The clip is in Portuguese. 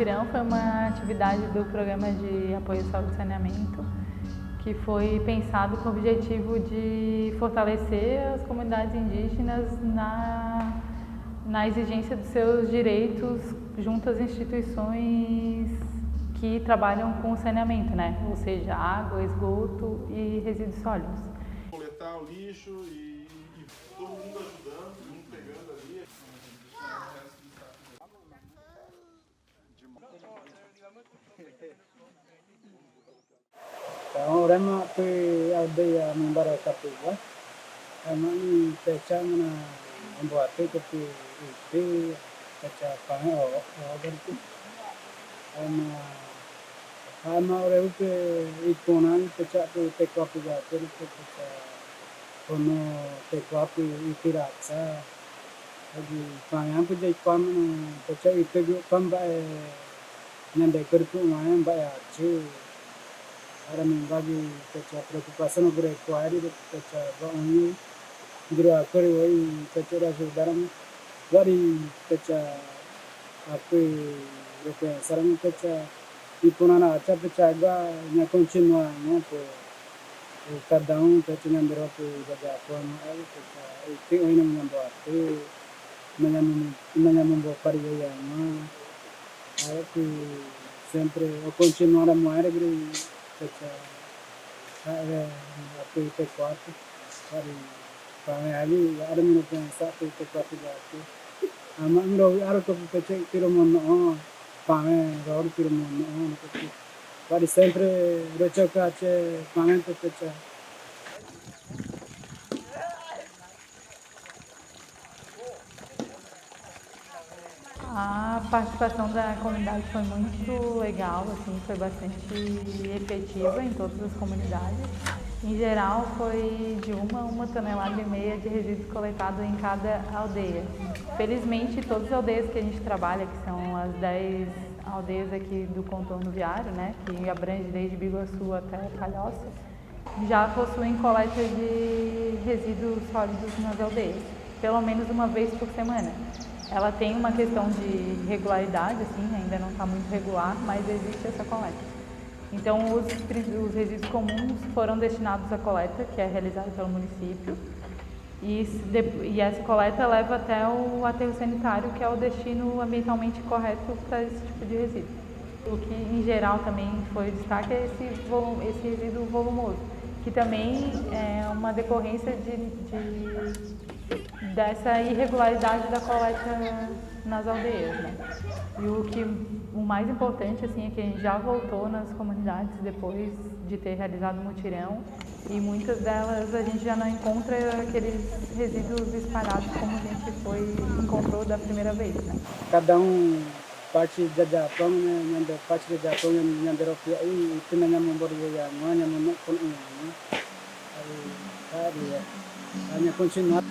mutirão foi uma atividade do Programa de Apoio à Saúde e Saneamento, que foi pensado com o objetivo de fortalecer as comunidades indígenas na exigência dos seus direitos junto às instituições que trabalham com saneamento, né? Ou seja, água, esgoto e resíduos sólidos. Coletar o lixo e todo mundo ajudando, um pegando ali. Orang mak pe aldeia membara kapua, aman peca mana membuat itu peca pangai berarti, ama orang itu ikonan peca tu tekwa juga tu peca kono tekwa tu ikiratsa, jadi pangai pun jadi pam peca itu juga pam bae nyandai kertu mana bae acu. Ada membagi peca preocupação sobre a qualidade peca bangunnya gerak kerja peca rasul dalam dari peca apa rupiah sarang peca ipunana aca peca agak nya continua nya po cada peca nya berapa jaga pun ada peca itu ini membuat itu membuat karya yang ada tu sempre o continuar a moer peca ada apa itu kuat dari pangai ali ada minat yang satu itu kuat juga ama ndo ada tu peca tirumono pangai roda tirumono dari sempre recoca ace pangai tu peca. A participação da comunidade foi muito legal, assim, foi bastante efetiva em todas as comunidades. Em geral, foi de 1,5 tonelada de resíduos coletados em cada aldeia. Felizmente, todas as aldeias que a gente trabalha, que são as 10 aldeias aqui do contorno viário, né, que abrange desde Biguaçu até Palhoça, já possuem coleta de resíduos sólidos nas aldeias, pelo menos uma vez por semana. Ela tem uma questão de regularidade, assim, ainda não está muito regular, mas existe essa coleta. Então, os resíduos comuns foram destinados à coleta, que é realizada pelo município, e essa coleta leva até o aterro sanitário, que é o destino ambientalmente correto para esse tipo de resíduo. O que, em geral, também foi o destaque é esse resíduo volumoso, que também é uma decorrência dessa irregularidade da coleta nas aldeias, né? E o mais importante, assim, é que a gente já voltou nas comunidades depois de ter realizado o mutirão, e muitas delas a gente já não encontra aqueles resíduos espalhados como a gente encontrou da primeira vez, né? Cada parte da Japão, né, parte da Japão, né, da Europa, e tu não member ya, não member pun ini, aí, hanya continuar.